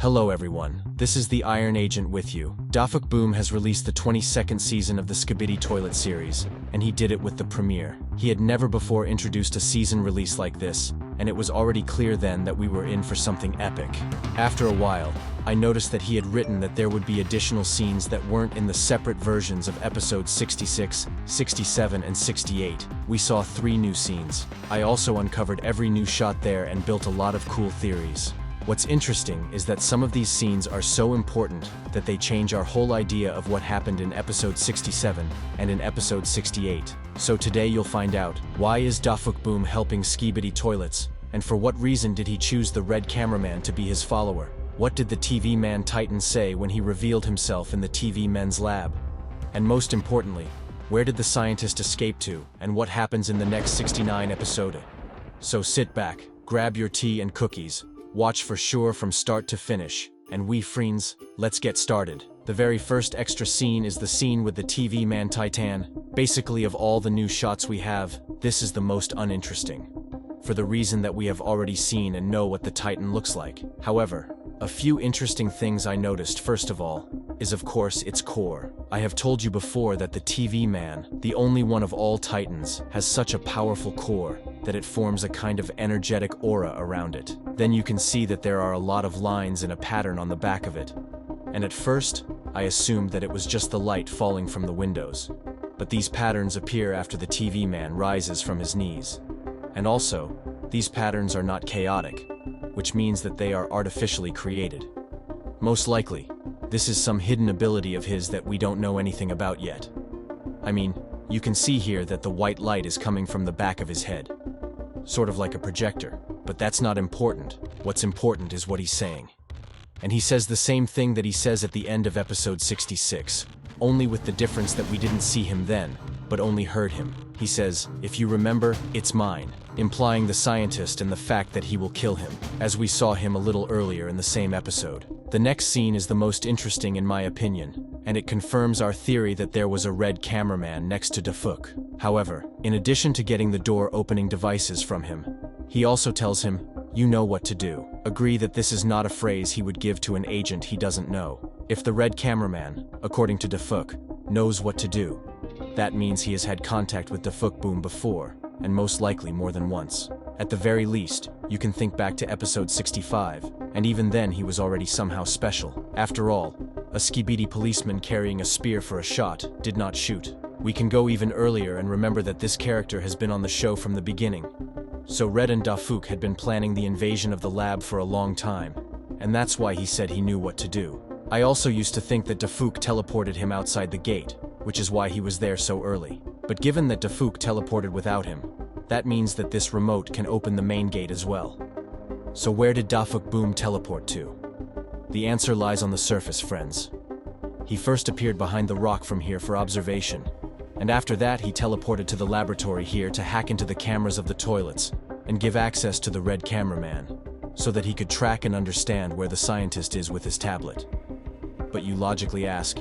Hello everyone, this is the Iron Agent with you. Dafuk Boom has released the 22nd season of the Skibidi Toilet series, and he did it with the premiere. He had never before introduced a season release like this, and it was already clear then that we were in for something epic. After a while, I noticed that he had written that there would be additional scenes that weren't in the separate versions of episodes 66, 67, and 68. We saw 3 new scenes. I also uncovered every new shot there and built a lot of cool theories. What's interesting is that some of these scenes are so important that they change our whole idea of what happened in episode 67 and in episode 68. So today you'll find out, why is Dafuk Boom helping Skibidi Toilets, and for what reason did he choose the red cameraman to be his follower? What did the TV man Titan say when he revealed himself in the TV men's lab? And most importantly, where did the scientist escape to, and what happens in the next 69 episode? So sit back, grab your tea and cookies, watch for sure from start to finish, and we friends, let's get started. The very first extra scene is the scene with the TV man Titan. Basically, of all the new shots we have, this is the most uninteresting, for the reason that we have already seen and know what the Titan looks like. However, a few interesting things I noticed. First of all, is of course its core. I have told you before that the TV man, the only one of all Titans, has such a powerful core that it forms a kind of energetic aura around it. Then you can see that there are a lot of lines in a pattern on the back of it. And at first, I assumed that it was just the light falling from the windows. But these patterns appear after the TV man rises from his knees. And also, these patterns are not chaotic, which means that they are artificially created. Most likely, this is some hidden ability of his that we don't know anything about yet. I mean, you can see here that the white light is coming from the back of his head. Sort of like a projector, but that's not important. What's important is what he's saying. And he says the same thing that he says at the end of episode 66, only with the difference that we didn't see him then, but only heard him. He says, "If you remember, it's mine," implying the scientist and the fact that he will kill him, as we saw him a little earlier in the same episode. The next scene is the most interesting in my opinion, and it confirms our theory that there was a red cameraman next to Dafuk. However, in addition to getting the door opening devices from him, he also tells him, "You know what to do." Agree that this is not a phrase he would give to an agent he doesn't know. If the red cameraman, according to Dafuk, knows what to do, that means he has had contact with Dafuk Boom before, and most likely more than once. At the very least, you can think back to episode 65, and even then he was already somehow special. After all, a Skibidi policeman carrying a spear for a shot did not shoot. We can go even earlier and remember that this character has been on the show from the beginning. So Red and Dafuk had been planning the invasion of the lab for a long time, and that's why he said he knew what to do. I also used to think that Dafuk teleported him outside the gate, which is why he was there so early. But given that Dafuk teleported without him, that means that this remote can open the main gate as well. So where did Dafuk Boom teleport to? The answer lies on the surface, friends. He first appeared behind the rock from here for observation, and after that he teleported to the laboratory here to hack into the cameras of the toilets and give access to the red cameraman, so that he could track and understand where the scientist is with his tablet. But you logically ask,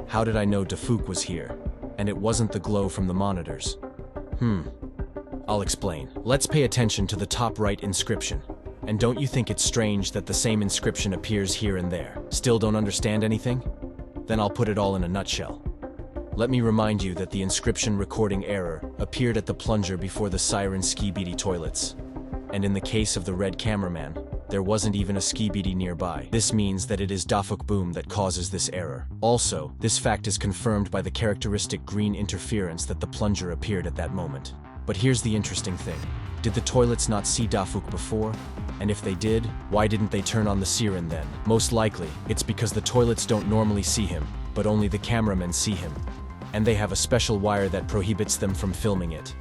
how did I know Dafuk was here, and it wasn't the glow from the monitors? I'll explain. Let's pay attention to the top right inscription. And don't you think it's strange that the same inscription appears here and there? Still don't understand anything? Then I'll put it all in a nutshell. Let me remind you that the inscription recording error appeared at the plunger before the siren Skibidi Toilets. And in the case of the red cameraman, there wasn't even a Skibidi nearby. This means that it is Dafuk Boom that causes this error. Also, this fact is confirmed by the characteristic green interference that the plunger appeared at that moment. But here's the interesting thing. Did the toilets not see Dafuk before? And if they did, why didn't they turn on the siren then? Most likely, it's because the toilets don't normally see him, but only the cameramen see him. And they have a special wire that prohibits them from filming it.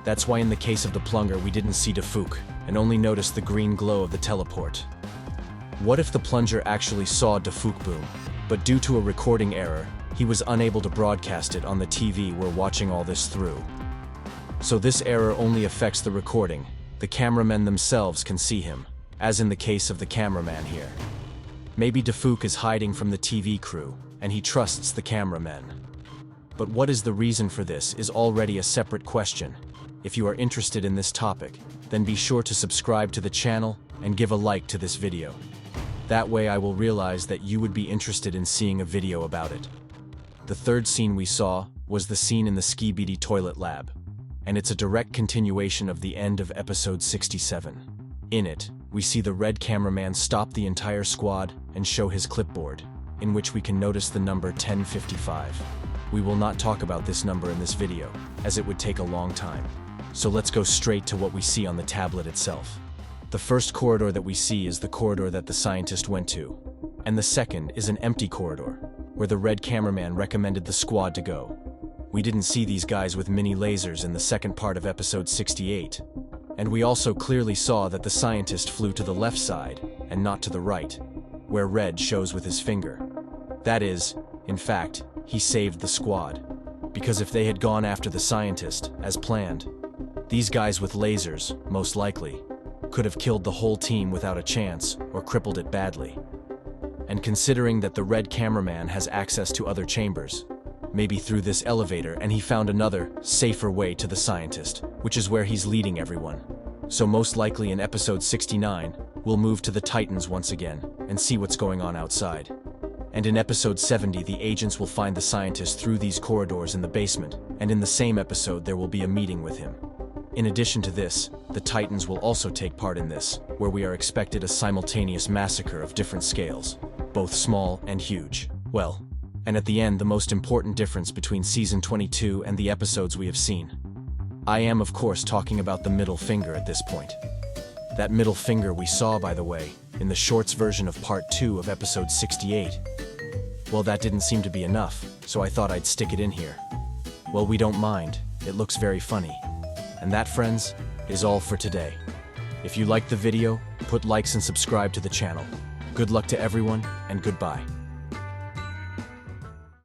That's why in the case of the plunger we didn't see Dafuk, and only noticed the green glow of the teleport. What if the plunger actually saw Dafuk Boom, but due to a recording error, he was unable to broadcast it on the TV we're watching all this through? So this error only affects the recording. The cameramen themselves can see him, as in the case of the cameraman here. Maybe Dafuk is hiding from the TV crew, and he trusts the cameramen. But what is the reason for this is already a separate question. If you are interested in this topic, then be sure to subscribe to the channel and give a like to this video. That way I will realize that you would be interested in seeing a video about it. The third scene we saw was the scene in the Skibidi Toilet lab, and it's a direct continuation of the end of episode 67. In it, we see the red cameraman stop the entire squad and show his clipboard, in which we can notice the number 1055. We will not talk about this number in this video, as it would take a long time. So let's go straight to what we see on the tablet itself. The first corridor that we see is the corridor that the scientist went to, and the second is an empty corridor, where the red cameraman recommended the squad to go. We didn't see these guys with mini lasers in the second part of episode 68, and we also clearly saw that the scientist flew to the left side and not to the right, where red shows with his finger. That is, in fact, he saved the squad, because if they had gone after the scientist, as planned, these guys with lasers, most likely, could have killed the whole team without a chance or crippled it badly. And considering that the red cameraman has access to other chambers, maybe through this elevator, and he found another, safer way to the scientist, which is where he's leading everyone. So most likely in episode 69, we'll move to the Titans once again and see what's going on outside. And in episode 70, the agents will find the scientist through these corridors in the basement, and in the same episode there will be a meeting with him. In addition to this, the Titans will also take part in this, where we are expected a simultaneous massacre of different scales, both small and huge. Well, and at the end, the most important difference between season 22 and the episodes we have seen. I am, of course, talking about the middle finger at this point. That middle finger we saw, by the way, in the shorts version of part 2 of episode 68. Well, that didn't seem to be enough, so I thought I'd stick it in here. Well, we don't mind. It looks very funny. And that, friends, is all for today. If you liked the video, put likes and subscribe to the channel. Good luck to everyone, and goodbye.